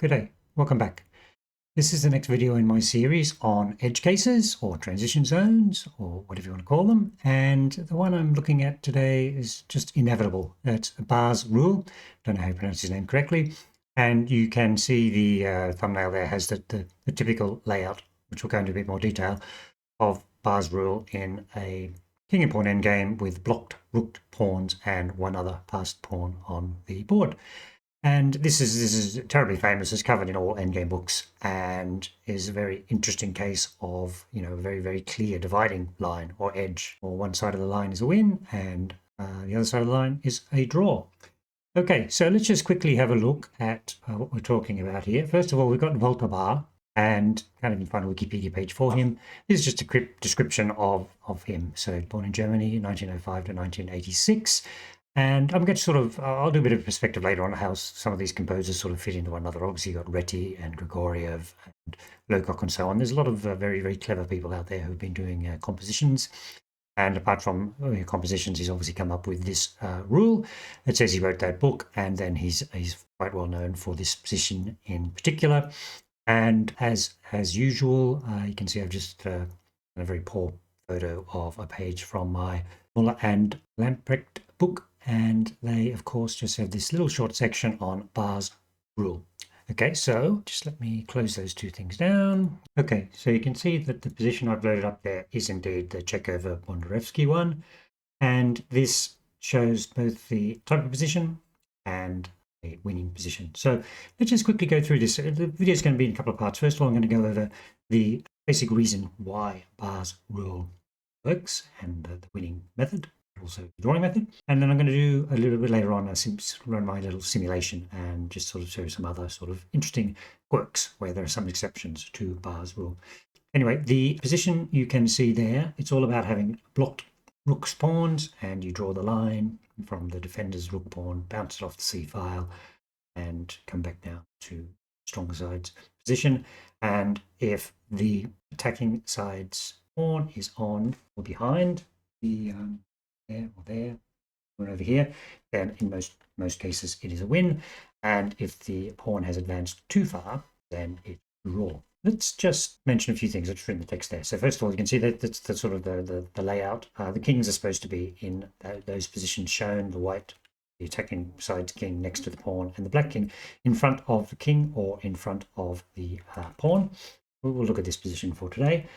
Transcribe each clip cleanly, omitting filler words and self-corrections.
Good day, welcome back. This is the next video in my series on edge cases or transition zones or whatever you want to call them. And the one I'm looking at today is just inevitable. It's Bahr's rule. Don't know how you pronounce his name correctly. And you can see the thumbnail there has the typical layout, which we'll go into a bit more detail, of Bahr's rule in a king and pawn endgame with blocked rook pawns and one other passed pawn on the board. And this is terribly famous. It's covered in all endgame books and is a very interesting case of, a very, very clear dividing line or edge. Or one side of the line is a win and the other side of the line is a draw. Okay, so let's just quickly have a look at what we're talking about here. First of all, we've got Walter Bahr, and kind of you can find a Wikipedia page for him. This is just a quick description of him. So born in Germany, 1905 to 1986. And I'm going to I'll do a bit of perspective later on how some of these composers sort of fit into one another. Obviously, you've got Reti and Grigoriev and Locock and so on. There's a lot of very, very clever people out there who've been doing compositions. And apart from compositions, he's obviously come up with this rule. It says he wrote that book, and then he's quite well known for this position in particular. And as usual, you can see I've just a very poor photo of a page from my Muller and Lamprecht book. And they, of course, just have this little short section on Bahr's rule. Okay, so just let me close those two things down. Okay, so you can see that the position I've loaded up there is indeed the Chekhover-Bondarevsky one. And this shows both the type of position and a winning position. So let's just quickly go through this. The video is going to be in a couple of parts. First of all, I'm going to go over the basic reason why Bahr's rule works and the winning method, also the drawing method. And then I'm going to do a little bit later on, run my little simulation and just sort of show some other sort of interesting quirks where there are some exceptions to Bahr's rule. Anyway, the position you can see there, it's all about having blocked rook pawns, and you draw the line from the defender's rook pawn, bounce it off the c file, and come back down to stronger side's position. And if the attacking side's pawn is on or behind the there or over here, then in most cases it is a win. And if the pawn has advanced too far, then it's draw. Let's just mention a few things. I've just written the text there. So first of all, you can see that that's the sort of the layout. The kings are supposed to be in those positions shown. The attacking side's king next to the pawn, and the black king in front of the king or in front of the pawn. We'll look at this position for today.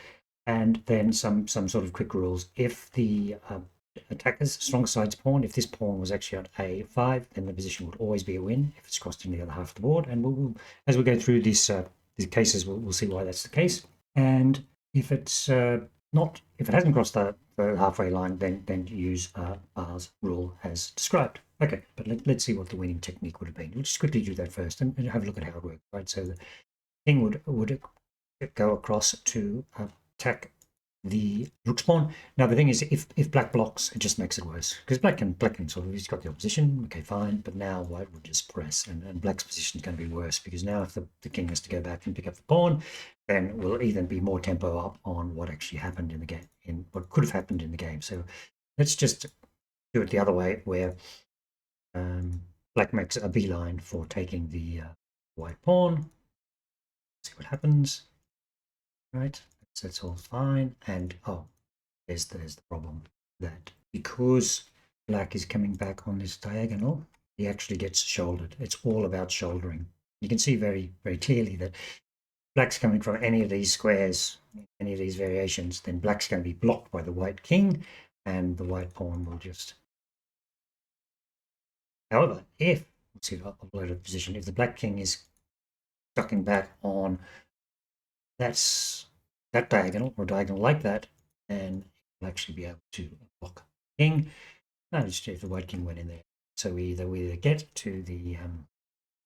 And then some sort of quick rules. If the attacker's strong side's pawn, if this pawn was actually on a5, then the position would always be a win if it's crossed in the other half of the board. And we'll as we go through these cases, we'll see why that's the case. And if it's not, if it hasn't crossed the halfway line, then use Bahr's rule as described. Okay, but let's see what the winning technique would have been. We'll just quickly do that first and have a look at how it works. Right, so the king would go across to attack the rook's pawn. Now the thing is, if black blocks, it just makes it worse, because black can sort of, he's got the opposition, okay, fine, but now white would just press, and black's position is going to be worse, because now if the king has to go back and pick up the pawn, then we'll even be more tempo up on what actually happened in the game, in what could have happened in the game. So let's just do it the other way, where black makes a beeline for taking the white pawn. See what happens. Right, so that's all fine. And there's the problem, that because black is coming back on this diagonal, he actually gets shouldered. It's all about shouldering. You can see very, very clearly that black's coming from any of these squares, any of these variations, then black's going to be blocked by the white king, and the white pawn will just. However, let's see, I'll load a position. If the black king is sucking back on that diagonal, or diagonal like that, and you'll actually be able to block the king. Now just if the white king went in there. So we either get to the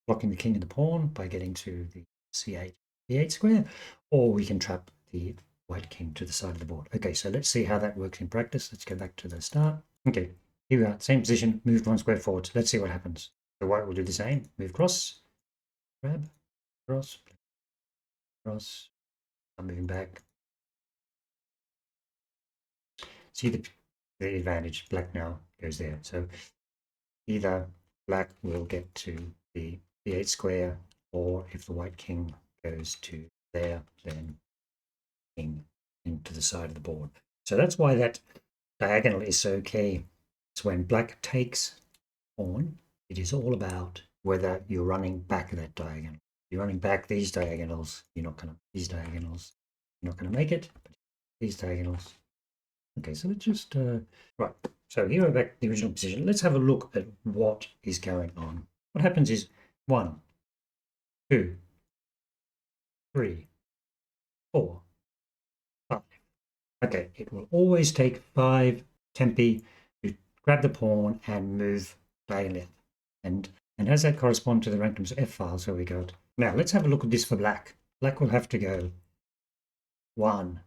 blocking the king and the pawn by getting to the c8, b8 square, or we can trap the white king to the side of the board. Okay, so let's see how that works in practice. Let's go back to the start. Okay, here we are, same position, moved one square forward. Let's see what happens. The white will do the same, move across, grab, cross, cross. I'm moving back. See the advantage, black now goes there. So either black will get to the b8 square or if the white king goes to there, then king into the side of the board. So that's why that diagonal is so key. It's when black takes pawn, it is all about whether you're running back that diagonal. If you're running back these diagonals, you're not going to make it. But these diagonals. Okay, so let's just right. So here we're back to the original position. Let's have a look at what is going on. What happens is 1, 2, 3, 4, 5. Okay, it will always take 5 tempi to grab the pawn and move diagonally up. And has that correspond to the random's F file? So we got. Now let's have a look at this for black. Black will have to go 1,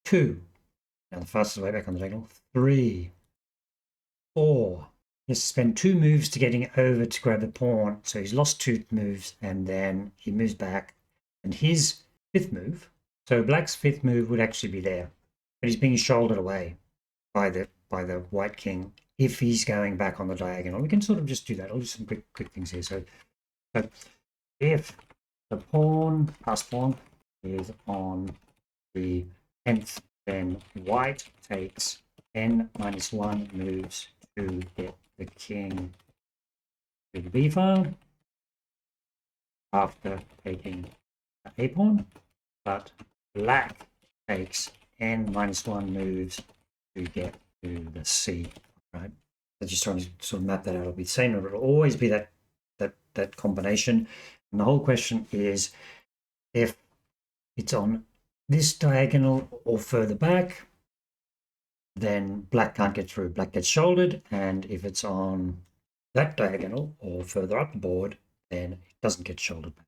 2. Now the fastest way back on the diagonal. 3, 4. He has to spend 2 moves to getting over to grab the pawn. So he's lost 2 moves and then he moves back. And his 5th move, so black's 5th move would actually be there. But he's being shouldered away by the white king if he's going back on the diagonal. We can sort of just do that. I'll do some quick things here. So if the pawn, passed pawn, is on the 10th, then white takes n-1 moves to get the king to the b file after taking a pawn, but black takes n-1 moves to get to the c, right? So just trying to sort of map that out. It'll be the same, it'll always be that combination. And the whole question is if it's on this diagonal or further back, then black can't get through. Black gets shouldered, and if it's on that diagonal or further up the board, then it doesn't get shouldered back.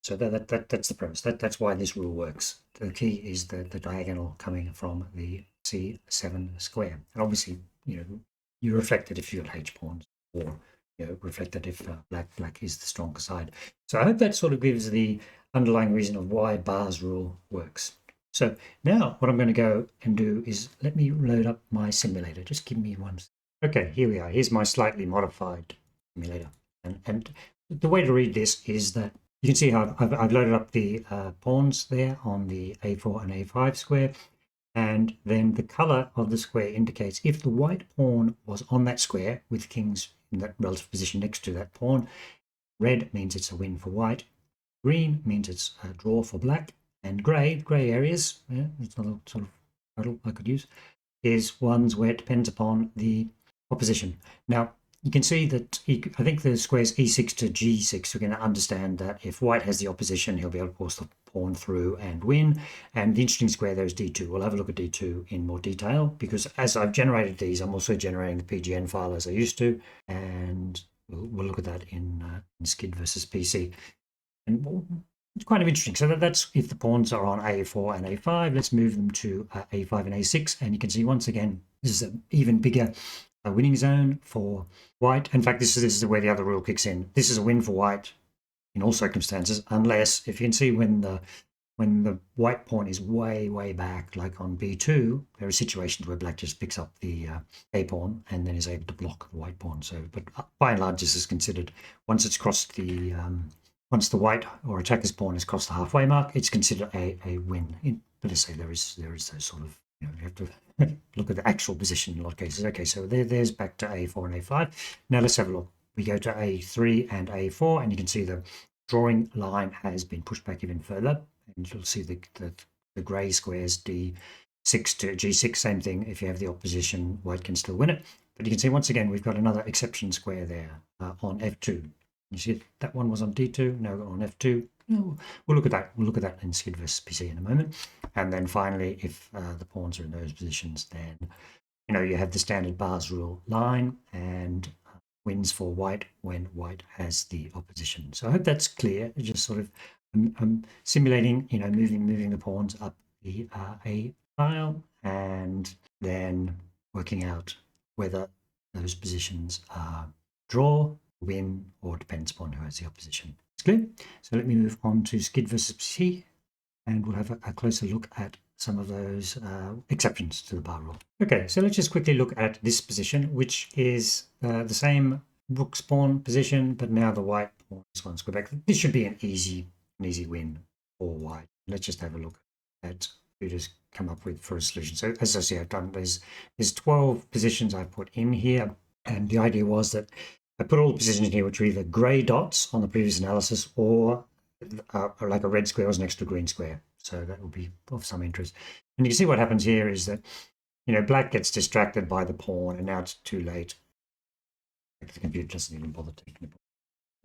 So that's the premise. That's why this rule works. The key is the diagonal coming from the C7 square. And obviously, you're affected if you're H pawns, or reflected if black is the stronger side. So I hope that sort of gives the underlying reason of why Bahr's rule works. So now what I'm going to go and do is let me load up my simulator. Just give me one. Okay, here we are. Here's my slightly modified simulator. And the way to read this is that you can see how I've loaded up the pawns there on the A4 and A5 square. And then the color of the square indicates if the white pawn was on that square with kings in that relative position next to that pawn, red means it's a win for white, green means it's a draw for black, and grey areas, it's another sort of title I could use, is ones where it depends upon the opposition. Now, you can see that I think the square's E6 to G6. We're going to understand that if white has the opposition, he'll be able to force the pawn through and win. And the interesting square there is D2. We'll have a look at D2 in more detail, because as I've generated these, I'm also generating the PGN file as I used to. And we'll look at that in Scid versus PC. And it's kind of interesting. So that's if the pawns are on A4 and A5. Let's move them to A5 and A6. And you can see once again, this is an even bigger winning zone for white. In fact, this is where the other rule kicks in. This is a win for white in all circumstances, unless, if you can see, when the white pawn is way back, like on B2, there are situations where black just picks up the A pawn and then is able to block the white pawn. So, but by and large, this is considered once it's crossed the once the white or attacker's pawn has crossed the halfway mark, it's considered a win. But I say there is those sort of, you have to look at the actual position in a lot of cases. Okay, so there's back to A4 and A5. Now let's have a look. We go to A3 and A4, and you can see the drawing line has been pushed back even further. And you'll see the grey squares, D6 to G6, same thing. If you have the opposition, white can still win it. But you can see, once again, we've got another exception square there on F2. You see that one was on D2, now on F2. We'll look at that. We'll look at that in Scid versus PC in a moment. And then finally, if the pawns are in those positions, then you have the standard Bahr's rule line and wins for white when white has the opposition. So I hope that's clear. It's just sort of simulating, moving the pawns up the A file and then working out whether those positions are draw, win, or depends upon who has the opposition. It's clear. So let me move on to Scid versus PC, and we'll have a closer look at some of those exceptions to the Bahr rule. Okay, so let's just quickly look at this position, which is the same rook pawn position, but now the white pawn is 1 square back. This should be an easy win for white. Let's just have a look at who just come up with for a solution. So as I say, I've done there's 12 positions I've put in here, and the idea was that I put all the positions in here which are either grey dots on the previous analysis or like a red square was next to a green square. So that will be of some interest. And you can see what happens here is that, you know, black gets distracted by the pawn, and now it's too late. The computer doesn't even bother taking the pawn.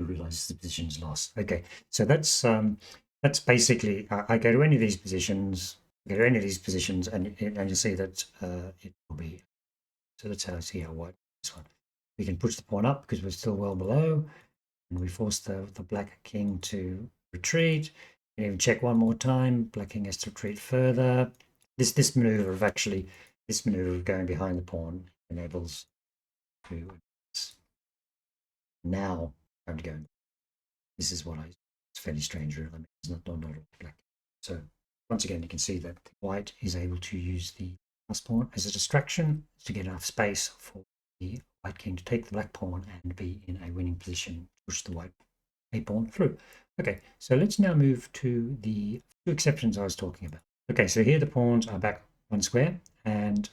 It realizes the position is lost. Okay, so that's basically, I go to any of these positions, and you'll see that it will be. So that's how I see how white this one. We can push the pawn up because we're still well below, and we force the black king to retreat. You can even check one more time. Black king has to retreat further. This maneuver of going behind the pawn enables to now I'm going to go. This is what it's fairly strange, really. I mean, it's not black. So once again, you can see that white is able to use the last pawn as a distraction to get enough space for the white king to take the black pawn and be in a winning position to push the white a pawn through. Okay, so let's now move to the two exceptions I was talking about. Okay, so here the pawns are back 1 square, and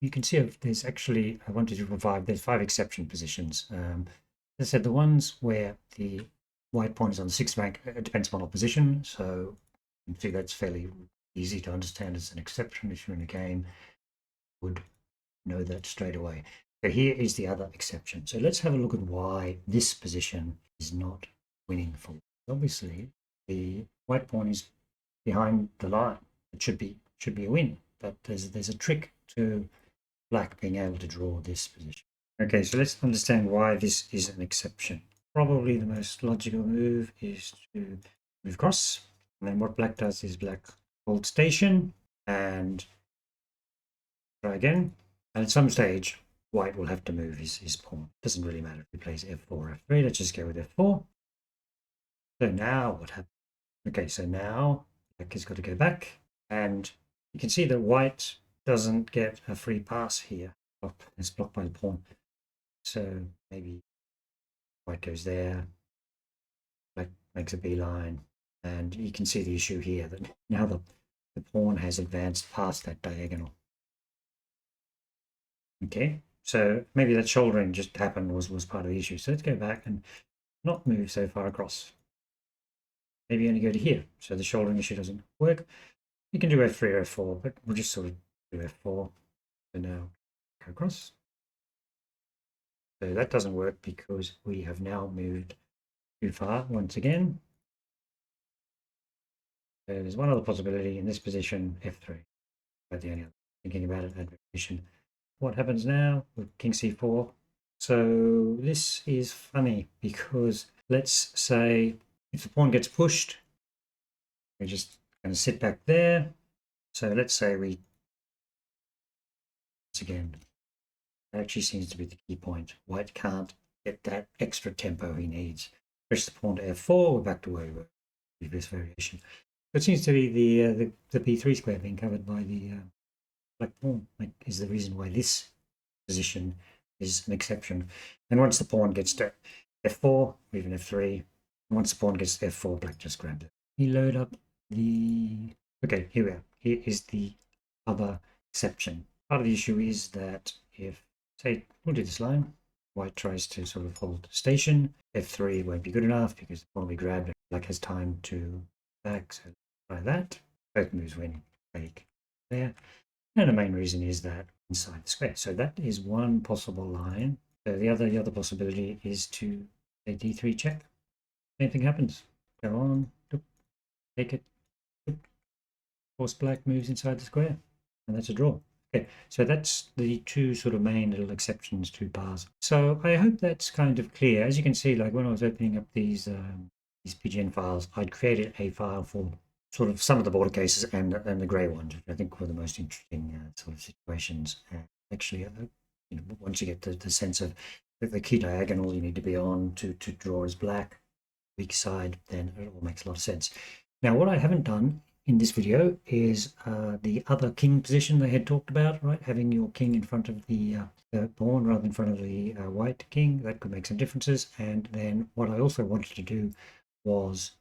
you can see there's actually, I wanted to provide, there's 5 exception positions. As I said, the ones where the white pawn is on the 6th rank, it depends upon opposition, so you can see that's fairly easy to understand as an exception. If you're in a game, you would know that straight away. So here is the other exception. So let's have a look at why this position is not winning for. Obviously, the white pawn is behind the line. It should be a win, but there's a trick to black being able to draw this position. Okay, so let's understand why this is an exception. Probably the most logical move is to move across, and then what black does is black holds station and try again, and at some stage white will have to move his pawn. Doesn't really matter if he plays f4 or f3. Let's just go with f4. So now what happens? Okay, so now black has got to go back, and you can see that white doesn't get a free pass here. It's blocked by the pawn. So maybe white goes there, black makes a beeline, and you can see the issue here that now the pawn has advanced past that diagonal. Okay, so maybe that shouldering just happened was part of the issue. So let's go back and not move so far across. Maybe only go to here, so the shouldering issue doesn't work. You can do f3 or f4, but we'll just sort of do f4. So now go across. So that doesn't work because we have now moved too far once again. So there's one other possibility in this position, f3. But the only other thinking about it, advocation. What happens now with king c4? So this is funny because let's say if the pawn gets pushed, we're just going to sit back there. So let's say we, once again, that actually seems to be the key point. White can't get that extra tempo he needs. Push the pawn to f4, we're back to where we were. Previous variation. So it seems to be the b3 square being covered by the black pawn is the reason why this position is an exception. And once the pawn gets to f4, or even f3, and once the pawn gets to f4, black just grabs it. We load up the... Okay, here we are. Here is the other exception. Part of the issue is that if, say, we'll do this line, white tries to sort of hold station, f3 won't be good enough because the pawn will be grabbed. Black has time to back, so try that. Both moves win, take there. And the main reason is that inside the square. So that is one possible line. So the other possibility is to say d3 check. Same thing happens. Go on, take it. Force black moves inside the square, and that's a draw. Okay, so that's the two sort of main little exceptions to bars. So I hope that's kind of clear. As you can see, like when I was opening up these PGN files, I'd created a file for sort of some of the border cases and the grey ones, which I think were the most interesting sort of situations. Actually, you know, once you get the sense of the key diagonal you need to be on to draw as black, weak side, then it all makes a lot of sense. Now, what I haven't done in this video is the other king position they had talked about, right? Having your king in front of the pawn rather than in front of the white king. That could make some differences. And then what I also wanted to do was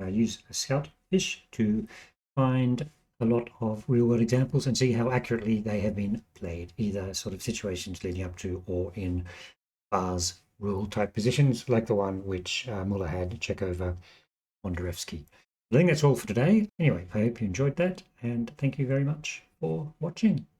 use a scout fish to find a lot of real-world examples and see how accurately they have been played, either sort of situations leading up to or in Bahr's rule type positions, like the one which Muller had, Chekhover-Bondarevsky. I think that's all for today. Anyway, I hope you enjoyed that, and thank you very much for watching.